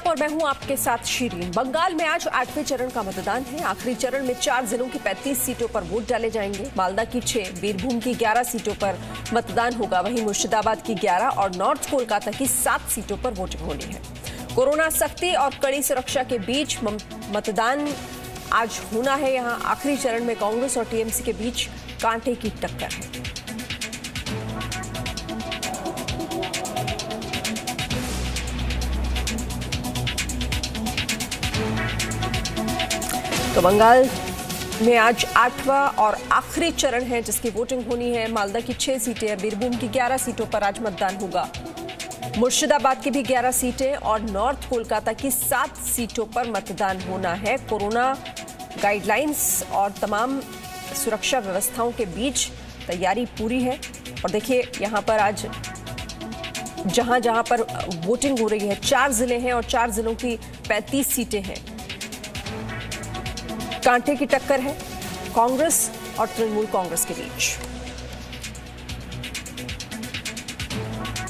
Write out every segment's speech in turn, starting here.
और मैं हूं आपके साथ शीरीन। बंगाल में आज 8वें चरण का मतदान है। आखिरी चरण में 4 जिलों की 35 सीटों पर वोट डाले जाएंगे। मालदा की 6, बीरभूम की 11 सीटों पर मतदान होगा। वहीं मुर्शिदाबाद की 11 और नॉर्थ कोलकाता की 7 सीटों पर वोटिंग होनी है। कोरोना सख्ती और कड़ी सुरक्षा के बीच मतदान आज होना है। यहां आखिरी चरण में कांग्रेस और टीएमसी के बीच कांटे की टक्कर है। तो बंगाल में आज 8वां और आखिरी चरण है जिसकी वोटिंग होनी है। मालदा की 6 सीटें हैं, बीरभूम की 11 सीटों पर आज मतदान होगा। मुर्शिदाबाद की भी 11 सीटें और नॉर्थ कोलकाता की 7 सीटों पर मतदान होना है। कोरोना गाइडलाइंस और तमाम सुरक्षा व्यवस्थाओं के बीच तैयारी पूरी है। और देखिए यहां पर आज जहां जहां पर वोटिंग हो रही है, 4 जिले हैं और 4 जिलों की 35 सीटें हैं। कांटे की टक्कर है कांग्रेस और तृणमूल कांग्रेस के बीच।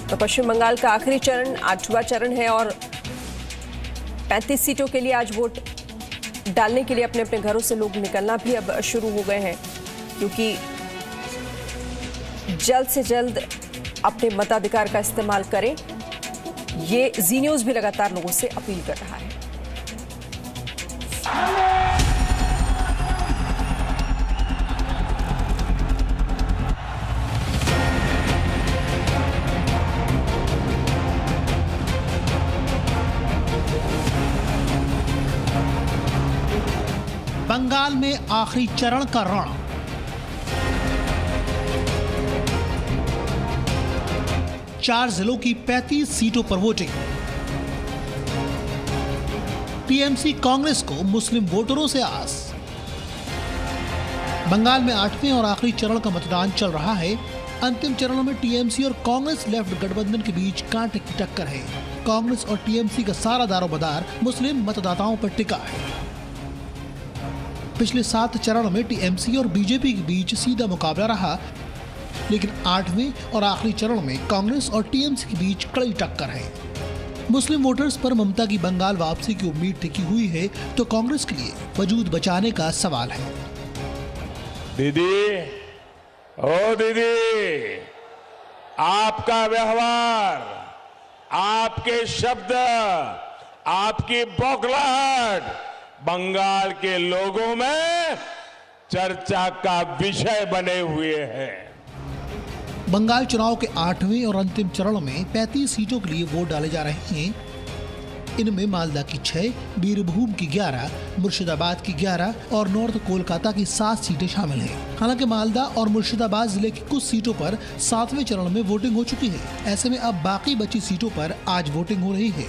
तो पश्चिम बंगाल का आखिरी चरण 8वां चरण है और 35 सीटों के लिए आज वोट डालने के लिए अपने अपने घरों से लोग निकलना भी अब शुरू हो गए हैं, क्योंकि जल्द से जल्द अपने मताधिकार का इस्तेमाल करें। ये जी न्यूज भी लगातार लोगों से अपील कर रहा है। बंगाल में आखिरी चरण का रण। चार जिलों की 35 सीटों पर वोटिंग। टीएमसी कांग्रेस को मुस्लिम वोटरों से आस। बंगाल में 8वें और आखिरी चरण का मतदान चल रहा है। अंतिम चरणों में टीएमसी और कांग्रेस लेफ्ट गठबंधन के बीच कांटे की टक्कर है। कांग्रेस और टीएमसी का सारा दारोमदार मुस्लिम मतदाताओं पर टिका है। पिछले 7 चरणों में टीएमसी और बीजेपी के बीच सीधा मुकाबला रहा, लेकिन 8वें और आखिरी चरण में कांग्रेस और टीएमसी के बीच कड़ी टक्कर है। मुस्लिम वोटर्स पर ममता की बंगाल वापसी की उम्मीद टिकी हुई है, तो कांग्रेस के लिए वजूद बचाने का सवाल है। दीदी, ओ दीदी, आपका व्यवहार, आपके शब्द, आपकी बौखलाहट बंगाल के लोगों में चर्चा का विषय बने हुए हैं। बंगाल चुनाव के 8वें और अंतिम चरण में 35 सीटों के लिए वोट डाले जा रहे हैं। इनमें मालदा की 6, बीरभूम की 11, मुर्शिदाबाद की 11 और नॉर्थ कोलकाता की 7 सीटें शामिल हैं। हालांकि मालदा और मुर्शिदाबाद जिले की कुछ सीटों पर 7वें चरण में वोटिंग हो चुकी है। ऐसे में अब बाकी बची सीटों पर आज वोटिंग हो रही है।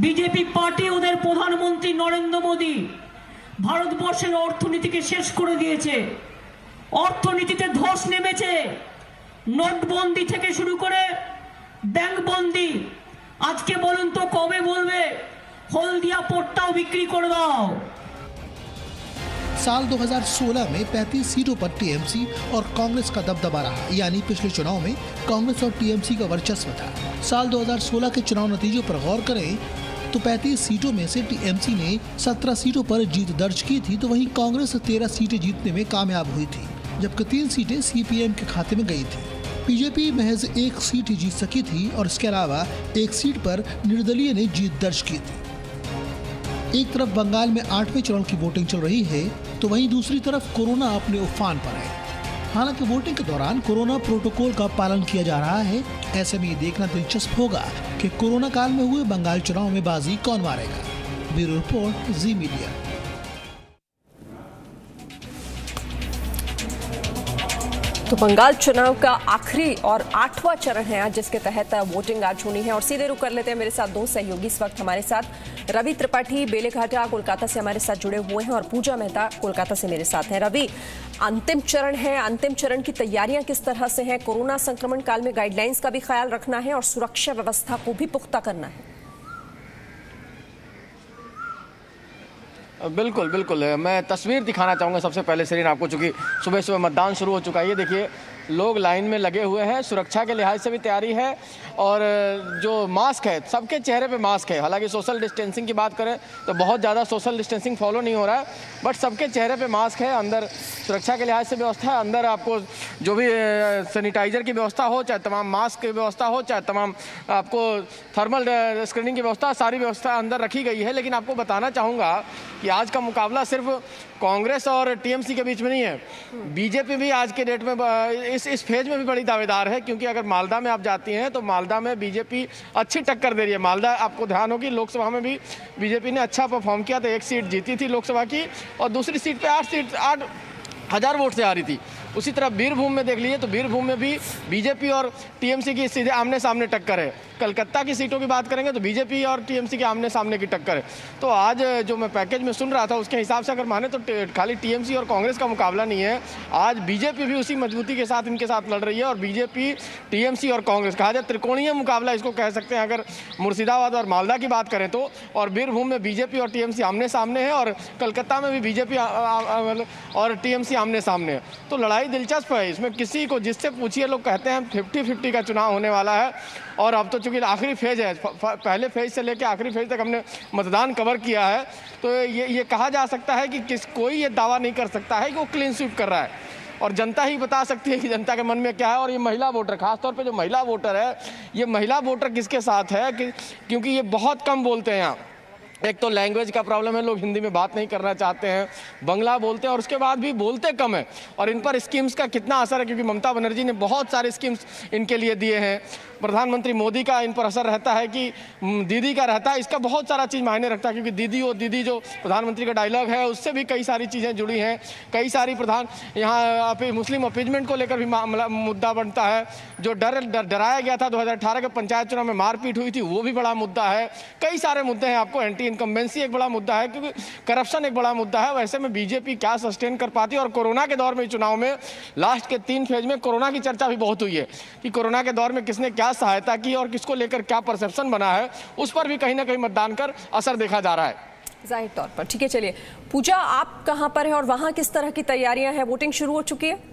বিজেপি পার্টি ওদের প্রধানমন্ত্রী নরেন্দ্র মোদী ভারতবর্ষের অর্থনীতিকে শেষ করে দিয়েছে। অর্থনীতিতে ধস নেমেছে। নোটবন্দি থেকে শুরু করে ব্যাংক বন্দি। আজকে বলুন তো কবে বলবে হলদিয়া পোর্টটাও বিক্রি করে দাও। साल 2016 में 35 सीटों पर टीएमसी और कांग्रेस का दबदबा रहा, यानी पिछले चुनाव में कांग्रेस और टीएमसी का वर्चस्व था। साल 2016 के चुनाव नतीजों पर गौर करें तो 35 सीटों में से टीएमसी ने 17 सीटों पर जीत दर्ज की थी, तो वहीं कांग्रेस 13 सीटें जीतने में कामयाब हुई थी, जबकि 3 सीटें सीपीएम के खाते में गई थी। बीजेपी महज 1 सीट ही जीत सकी थी और इसके अलावा 1 सीट पर निर्दलीय ने जीत दर्ज की थी। एक तरफ बंगाल में 8वें चरण की वोटिंग चल रही है, तो वहीं दूसरी तरफ कोरोना अपने उफान पर है। हालांकि वोटिंग के दौरान कोरोना प्रोटोकॉल का पालन किया जा रहा है। ऐसे में ये देखना दिलचस्प होगा कि कोरोना काल में हुए बंगाल चुनाव में बाजी कौन मारेगा। ब्यूरो रिपोर्ट, जी मीडिया। तो बंगाल चुनाव का आखिरी और 8वां चरण है आज, जिसके तहत वोटिंग आज होनी है। और सीधे रुक कर लेते हैं मेरे साथ 2 सहयोगी इस वक्त हमारे साथ। रवि त्रिपाठी बेलेघाटा कोलकाता से हमारे साथ जुड़े हुए हैं और पूजा मेहता कोलकाता से मेरे साथ हैं। रवि, अंतिम चरण है, अंतिम चरण की तैयारियां किस तरह से हैं? कोरोना संक्रमण काल में गाइडलाइंस का भी ख्याल रखना है और सुरक्षा व्यवस्था को भी पुख्ता करना है। बिल्कुल बिल्कुल, मैं तस्वीर दिखाना चाहूँगा सबसे पहले शरीर आपको, चूँकि सुबह सुबह मतदान शुरू हो चुका है। ये देखिए लोग लाइन में लगे हुए हैं, सुरक्षा के लिहाज से भी तैयारी है। और जो मास्क है, सबके चेहरे पे मास्क है। हालांकि सोशल डिस्टेंसिंग की बात करें तो बहुत ज़्यादा सोशल डिस्टेंसिंग फॉलो नहीं हो रहा है, बट सबके चेहरे पे मास्क है। अंदर सुरक्षा के लिहाज से व्यवस्था है, अंदर आपको जो भी सैनिटाइजर की व्यवस्था हो, चाहे तमाम मास्क की व्यवस्था हो, चाहे तमाम आपको थर्मल स्क्रीनिंग की व्यवस्था, सारी व्यवस्था अंदर रखी गई है। लेकिन आपको बताना चाहूँगा कि आज का मुकाबला सिर्फ कांग्रेस और टीएमसी के बीच में नहीं है। बीजेपी भी आज के डेट में इस फेज में भी बड़ी दावेदार है, क्योंकि अगर मालदा में आप जाती हैं तो मालदा में बीजेपी अच्छी टक्कर दे रही है। मालदा आपको ध्यान होगी, लोकसभा में भी बीजेपी ने अच्छा परफॉर्म किया था, 1 सीट जीती थी लोकसभा की और दूसरी सीट पे 8,000 वोट से आ रही थी। उसी तरह बीरभूम में देख लीजिए तो बीरभूम में भी बीजेपी और टीएमसी की सीधे आमने सामने टक्कर है। कलकत्ता की सीटों की बात करेंगे तो बीजेपी और टीएमसी के आमने सामने की टक्कर है। तो आज जो मैं पैकेज में सुन रहा था उसके हिसाब से अगर माने तो खाली टीएमसी और कांग्रेस का मुकाबला नहीं है, आज बीजेपी भी उसी मजबूती के साथ इनके साथ लड़ रही है। और बीजेपी, टीएमसी और कांग्रेस कहा जाए त्रिकोणीय मुकाबला इसको कह सकते हैं अगर मुर्शिदाबाद और मालदा की बात करें तो। और बीरभूम में बीजेपी और टीएमसी आमने सामने है और कलकत्ता में भी बीजेपी और टीएमसी आमने सामने है। तो लड़ाई दिलचस्प है। इसमें किसी को जिससे पूछिए लोग कहते हैं 50-50 का चुनाव होने वाला है। और अब तो चूंकि आखिरी फेज है, पहले फेज से लेकर आखिरी फेज तक हमने मतदान कवर किया है, तो ये कहा जा सकता है कि कोई ये दावा नहीं कर सकता है कि वो क्लीन स्वीप कर रहा है। और जनता ही बता सकती है कि जनता के मन में क्या है। और ये महिला वोटर, खासतौर पे जो महिला वोटर है, ये महिला वोटर किसके साथ है क्योंकि ये बहुत कम बोलते हैं यहाँ। एक तो लैंग्वेज का प्रॉब्लम है, लोग हिंदी में बात नहीं करना चाहते हैं, बंगला बोलते हैं और उसके बाद भी बोलते कम है। और इन पर स्कीम्स का कितना असर है, क्योंकि ममता बनर्जी ने बहुत सारे स्कीम्स इनके लिए दिए हैं। प्रधानमंत्री मोदी का इन पर असर रहता है कि दीदी का रहता है, इसका बहुत सारा चीज़ मायने रखता है। क्योंकि दीदी जो प्रधानमंत्री का डायलॉग है उससे भी कई सारी चीज़ें जुड़ी हैं। कई सारी यहाँ मुस्लिम अपीजमेंट को लेकर भी मुद्दा बनता है। जो डराया गया था 2018 के पंचायत चुनाव में मारपीट हुई थी, वो भी बड़ा मुद्दा है। कई सारे मुद्दे हैं। आपको एंटी इनकम्बेंसी एक बड़ा मुद्दा है, क्योंकि करप्शन एक बड़ा मुद्दा है। वैसे में बीजेपी क्या सस्टेन कर पाती है। और कोरोना के दौर में चुनाव में लास्ट के 3 फेज में कोरोना की चर्चा भी बहुत हुई है कि कोरोना के दौर में किसने क्या सहायता की और किसको लेकर क्या परसेप्शन बना है, उस पर भी कहीं ना कहीं मतदान कर असर देखा जा रहा है जाहिर तौर पर। ठीक है, चलिए पूजा, आप कहां पर हैं और वहां किस तरह की तैयारियां हैं? वोटिंग शुरू हो चुकी है?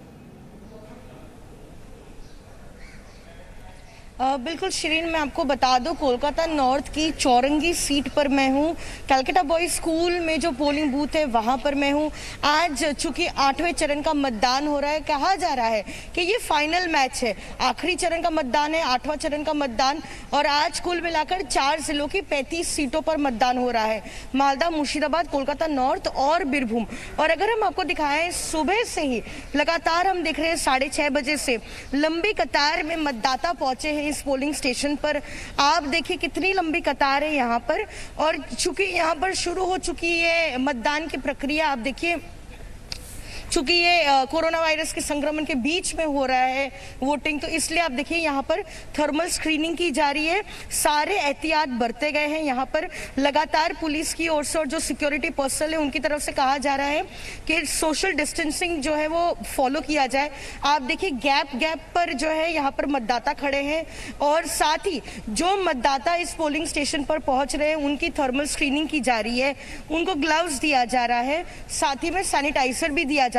बिल्कुल शिरीन, मैं आपको बता दूं, कोलकाता नॉर्थ की चौरंगी सीट पर मैं हूं। कलकत्ता बॉयज स्कूल में जो पोलिंग बूथ है वहां पर मैं हूं। आज चूंकि 8वें चरण का मतदान हो रहा है, कहा जा रहा है कि ये फाइनल मैच है। आखिरी चरण का मतदान है, 8वां चरण का मतदान। और आज कुल मिलाकर 4 जिलों की 35 सीटों पर मतदान हो रहा है, मालदा, मुर्शिदाबाद, कोलकाता नॉर्थ और बीरभूम। और अगर हम आपको दिखाएं, सुबह से ही लगातार हम देख रहे हैं 6:30 बजे से लंबी कतार में मतदाता पहुंचे हैं इस पोलिंग स्टेशन पर। आप देखिए कितनी लंबी कतार है यहाँ पर। और चूंकि यहाँ पर शुरू हो चुकी है मतदान की प्रक्रिया, आप देखिए चूंकि ये कोरोना वायरस के संक्रमण के बीच में हो रहा है वोटिंग, तो इसलिए आप देखिए यहाँ पर थर्मल स्क्रीनिंग की जा रही है। सारे एहतियात बरते गए हैं। यहाँ पर लगातार पुलिस की ओर से और जो सिक्योरिटी पर्सनल है उनकी तरफ से कहा जा रहा है कि सोशल डिस्टेंसिंग जो है वो फॉलो किया जाए। आप देखिए गैप पर जो है यहाँ पर मतदाता खड़े हैं और साथ ही जो मतदाता इस पोलिंग स्टेशन पर पहुंच रहे हैं उनकी थर्मल स्क्रीनिंग की जा रही है। उनको ग्लव्स दिया जा रहा है, साथ ही में सैनिटाइजर भी दिया जा रहा है।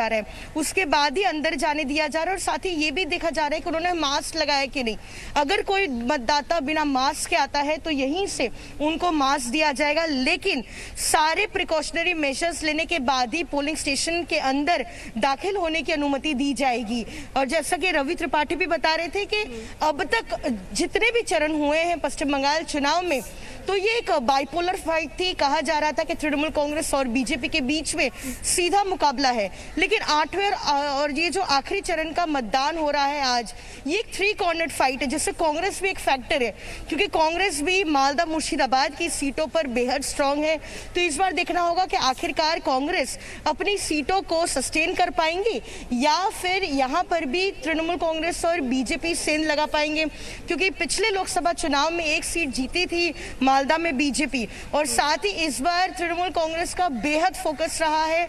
उसके बाद ही अंदर जाने दिया जा रहा है। और साथ ही ये भी देखा जा रहा है कि उन्होंने मास्क लगाया कि नहीं। अगर कोई मतदाता बिना मास्क के आता है तो यहीं से उनको मास्क दिया जाएगा, लेकिन सारे प्रिकॉशनरी मेजर्स लेने के बाद ही पोलिंग स्टेशन के अंदर दाखिल होने की अनुमति दी जाएगी। और जैसा कि रवि त्रिपाठी भी बता रहे थे कि अब तक जितने भी चरण हुए हैं पश्चिम बंगाल चुनाव में, तो ये एक बाइपोलर फाइट थी। कहा जा रहा था कि तृणमूल कांग्रेस और बीजेपी के बीच में सीधा मुकाबला है, लेकिन 8वें और ये जो आखिरी चरण का मतदान हो रहा है आज, ये एक 3 कॉर्नर्ड फाइट है, जिससे कांग्रेस भी एक फैक्टर है, क्योंकि कांग्रेस भी मालदा मुर्शिदाबाद की सीटों पर बेहद स्ट्रांग है। तो इस बार देखना होगा कि आखिरकार कांग्रेस अपनी सीटों को सस्टेन कर पाएंगी या फिर यहाँ पर भी तृणमूल कांग्रेस और बीजेपी सेंध लगा पाएंगे। क्योंकि पिछले लोकसभा चुनाव में 1 सीट जीती थी मालदा में बीजेपी, और साथ ही इस बार तृणमूल कांग्रेस का बेहद फोकस रहा है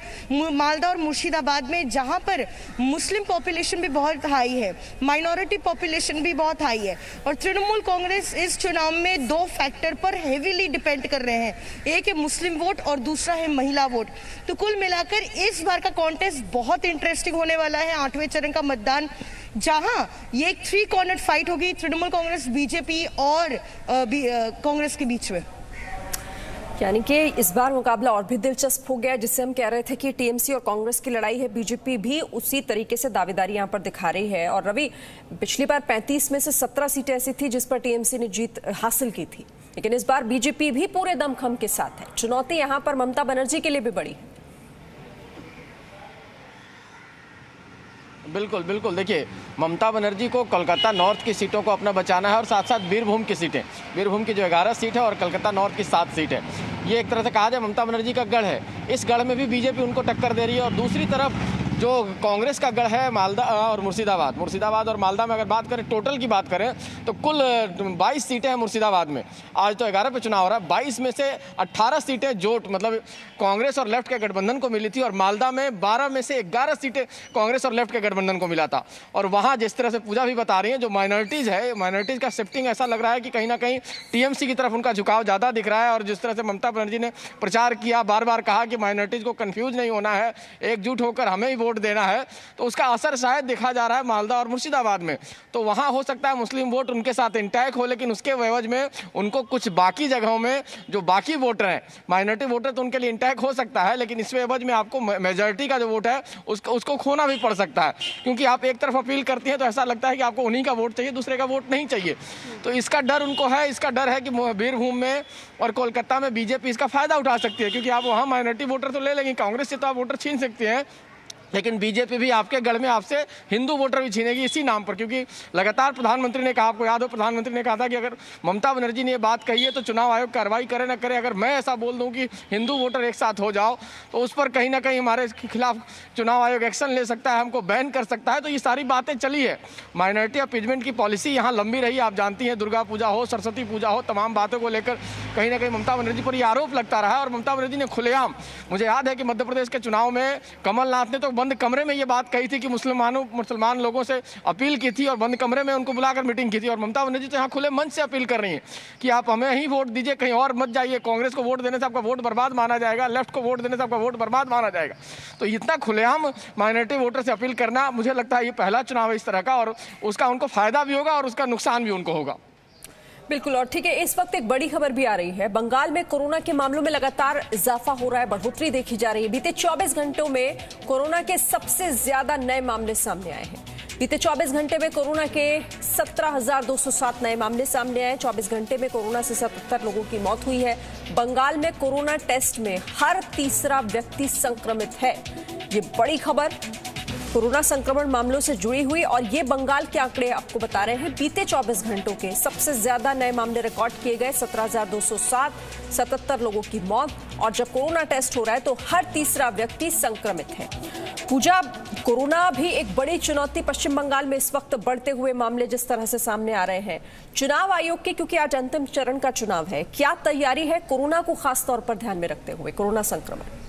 मालदा और मुर्शिदाबाद में, जहां पर मुस्लिम पॉपुलेशन भी बहुत हाई है, माइनॉरिटी पॉपुलेशन भी बहुत हाई है, और तृणमूल कांग्रेस इस चुनाव में दो फैक्टर पर हेवीली डिपेंड कर रहे हैं, एक है मुस्लिम वोट और दूसरा है महिला वोट। तो कुल मिलाकर इस बार का कॉन्टेस्ट बहुत इंटरेस्टिंग होने वाला है, 8वें चरण का मतदान, जहां ये एक 3 कॉर्नर फाइट होगी तृणमूल कांग्रेस, बीजेपी और कांग्रेस के बीच में। यानी कि इस बार मुकाबला और भी दिलचस्प हो गया, जिससे हम कह रहे थे कि टीएमसी और कांग्रेस की लड़ाई है, बीजेपी भी उसी तरीके से दावेदारी यहां पर दिखा रही है। और रवि, पिछली बार 35 में से 17 सीटें ऐसी थी जिस पर टीएमसी ने जीत हासिल की थी, लेकिन इस बार बीजेपी भी पूरे दमखम के साथ है। चुनौती यहां पर ममता बनर्जी के लिए भी बड़ी है। बिल्कुल बिल्कुल, देखिए ममता बनर्जी को कोलकाता नॉर्थ की सीटों को अपना बचाना है और साथ साथ बीरभूम की सीटें, बीरभूम की जो 11 सीट है और कोलकाता नॉर्थ की 7 सीट है, ये एक तरह से कहा जाए ममता बनर्जी का गढ़ है। इस गढ़ में भी बीजेपी उनको टक्कर दे रही है। और दूसरी तरफ जो कांग्रेस का गढ़ है मालदा और मुर्शिदाबाद और मालदा में अगर बात करें, टोटल की बात करें तो कुल 22 सीटें हैं मुर्शिदाबाद में। आज तो 11 पे चुनाव हो रहा है, 22 में से 18 सीटें जोट मतलब कांग्रेस और लेफ्ट के गठबंधन को मिली थी, और मालदा में 12 में से 11 सीटें कांग्रेस और लेफ्ट के गठबंधन को मिला था। और वहाँ जिस तरह से पूजा भी बता रही है, जो माइनॉरिटीज़ है, माइनॉरिटीज़ का शिफ्टिंग ऐसा लग रहा है कि कहीं ना कहीं टीएमसी की तरफ उनका झुकाव ज़्यादा दिख रहा है। और जिस तरह से ममता बनर्जी ने प्रचार किया, बार बार कहा कि माइनॉरिटीज़ को कन्फ्यूज नहीं होना है, एकजुट होकर हमें ही वोट देना है, तो उसका असर शायद देखा जा रहा है मालदा और मुर्शिदाबाद में। तो वहाँ हो सकता है मुस्लिम वोट उनके साथ इंटैक्ट हो, लेकिन उसके एवज में उनको कुछ बाकी जगहों में जो बाकी वोटर हैं, माइनॉरिटी वोटर, तो उनके लिए इंटैक्ट हो सकता है, लेकिन इसमें एवज में आपको मेजॉरिटी का जो वोट है उसको खोना भी पड़ सकता है, क्योंकि आप एक तरफ अपील करती हैं तो ऐसा लगता है कि आपको उन्हीं का वोट चाहिए, दूसरे का वोट नहीं चाहिए। तो इसका डर उनको है, इसका डर है कि बीरभूम में और कोलकाता में बीजेपी इसका फायदा उठा सकती है, क्योंकि आप वहाँ माइनॉरिटी वोटर तो ले लेंगे, कांग्रेस से तो आप वोटर छीन सकते हैं, लेकिन बीजेपी भी आपके गढ़ में आपसे हिंदू वोटर भी छीनेगी इसी नाम पर। क्योंकि लगातार प्रधानमंत्री ने कहा, आपको याद हो प्रधानमंत्री ने कहा था कि अगर ममता बनर्जी ने ये बात कही है तो चुनाव आयोग कार्रवाई करे ना करे, अगर मैं ऐसा बोल दूं कि हिंदू वोटर एक साथ हो जाओ तो उस पर कहीं ना कहीं हमारे खिलाफ चुनाव आयोग एक्शन ले सकता है, हमको बैन कर सकता है। तो ये सारी बातें चली है। माइनॉरिटी अपीजमेंट की पॉलिसी यहाँ लंबी रही, आप जानती हैं, दुर्गा पूजा हो, सरस्वती पूजा हो, तमाम बातों को लेकर कहीं ना कहीं ममता बनर्जी पर यह आरोप लगता रहा। और ममता बनर्जी ने खुलेआम, मुझे याद है कि मध्य प्रदेश के चुनाव में कमलनाथ ने तो बंद कमरे में ये बात कही थी कि मुसलमान लोगों से अपील की थी और बंद कमरे में उनको बुलाकर मीटिंग की थी। और ममता बनर्जी तो यहाँ खुले मंच से अपील कर रही हैं कि आप हमें ही वोट दीजिए, कहीं और मत जाइए, कांग्रेस को वोट देने से आपका वोट बर्बाद माना जाएगा, लेफ्ट को वोट देने से आपका वोट बर्बाद माना जाएगा। तो इतना खुलेआम माइनॉरिटी वोटर से अपील करना, मुझे लगता है ये पहला चुनाव है इस तरह का, और उसका उनको फायदा भी होगा और उसका नुकसान भी उनको होगा। बिल्कुल। और ठीक है, इस वक्त एक बड़ी खबर भी आ रही है। बंगाल में कोरोना के मामलों में लगातार इजाफा हो रहा है, बढ़ोतरी देखी जा रही है। बीते 24 घंटों में कोरोना के सबसे ज्यादा नए मामले सामने आए हैं। बीते 24 घंटे में कोरोना के 17,207 नए मामले सामने आए। 24 घंटे में कोरोना से 77 लोगों की मौत हुई है। बंगाल में कोरोना टेस्ट में हर तीसरा व्यक्ति संक्रमित है। ये बड़ी खबर कोरोना संक्रमण मामलों से जुड़ी हुई, और ये बंगाल के आंकड़े आपको बता रहे हैं। बीते 24 घंटों के सबसे ज्यादा नए मामले रिकॉर्ड किए गए, 17,207, 77 लोगों की मौत। और जब कोरोना टेस्ट हो रहा है तो हर तीसरा व्यक्ति संक्रमित है। पूजा, कोरोना भी एक बड़ी चुनौती पश्चिम बंगाल में इस वक्त बढ़ते हुए मामले जिस तरह से सामने आ रहे हैं। चुनाव आयोग के, क्योंकि आज अंतिम चरण का चुनाव है, क्या तैयारी है कोरोना को खास तौर पर ध्यान में रखते हुए, कोरोना संक्रमण?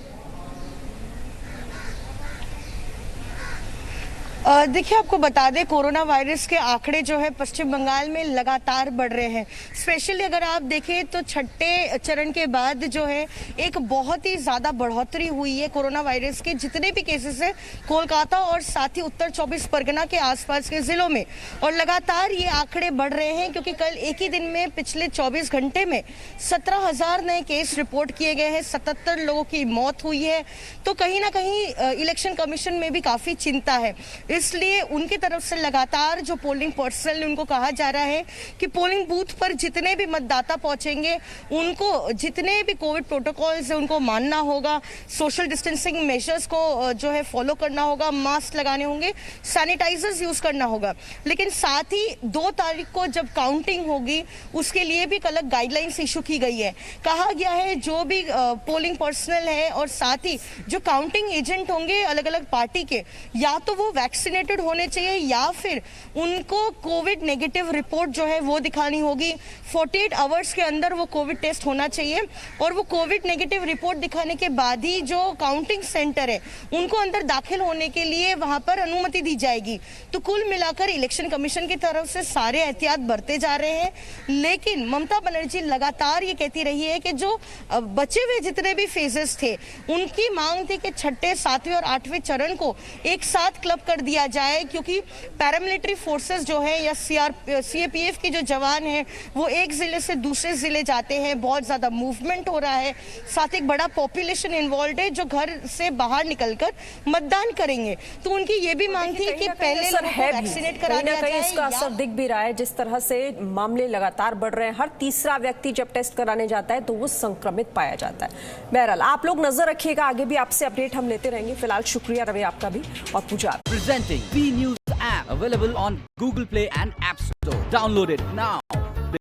देखिए, आपको बता दें, कोरोना वायरस के आंकड़े जो है पश्चिम बंगाल में लगातार बढ़ रहे हैं। स्पेशली अगर आप देखें तो छठे चरण के बाद जो है एक बहुत ही ज़्यादा बढ़ोतरी हुई है कोरोना वायरस के जितने भी केसेस है कोलकाता और साथ ही उत्तर 24 परगना के आसपास के ज़िलों में। और लगातार ये आंकड़े बढ़ रहे हैं, क्योंकि कल एक ही दिन में पिछले 24 घंटे में 17,000 नए केस रिपोर्ट किए गए हैं, 77 लोगों की मौत हुई है। तो कहीं ना कहीं इलेक्शन कमीशन में भी काफ़ी चिंता है, इसलिए उनकी तरफ से लगातार जो पोलिंग पर्सनल उनको कहा जा रहा है कि पोलिंग बूथ पर जितने भी मतदाता पहुंचेंगे उनको जितने भी कोविड प्रोटोकॉल्स है उनको मानना होगा, सोशल डिस्टेंसिंग मेजर्स को जो है फॉलो करना होगा, मास्क लगाने होंगे, सैनिटाइजर्स यूज करना होगा। लेकिन साथ ही 2 तारीख को जब काउंटिंग होगी उसके लिए भी अलग गाइडलाइंस इशू की गई है। कहा गया है जो भी पोलिंग पर्सनल है और साथ ही जो काउंटिंग एजेंट होंगे अलग अलग पार्टी के, या तो वो वैक्सीन वैक्सीनेटेड होने चाहिए या फिर उनको कोविड नेगेटिव रिपोर्ट जो है वो दिखानी होगी। 48 आवर्स के अंदर वो कोविड टेस्ट होना चाहिए और वो कोविड नेगेटिव रिपोर्ट दिखाने के बाद ही जो काउंटिंग सेंटर है उनको अंदर दाखिल होने के लिए वहां पर अनुमति दी जाएगी। तो कुल मिलाकर इलेक्शन कमीशन की तरफ से सारे एहतियात बरते जा रहे हैं, लेकिन ममता बनर्जी लगातार ये कहती रही है कि जो बचे हुए जितने भी फेजेस थे उनकी मांग थी कि 6, 7वें और 8वें चरण को एक साथ क्लब कर दिया जाए, क्योंकि पैरामिलिट्री फोर्सेस जो है या सीआरपीएफ के जो जवान हैं वो एक जिले से दूसरे जिले जाते हैं, बहुत ज्यादा मूवमेंट हो रहा है, साथ एक बड़ा पॉपुलेशन इन्वॉल्व है जो घर से बाहर निकलकर मतदान करेंगे। तो उनकी ये भी मांग थी कि पहले लोगों को वैक्सीनेट करा दिया जाए। इसका असर दिख भी रहा है, जिस तरह से मामले लगातार बढ़ रहे हैं, हर तीसरा व्यक्ति जब टेस्ट कराने जाता है तो वो संक्रमित पाया जाता है। बहरहाल आप लोग नजर रखिएगा, आगे भी आपसे अपडेट हम लेते रहेंगे। फिलहाल शुक्रिया रवि आपका भी और पूजा। Presenting B News app available on Google Play and App Store. Download it now.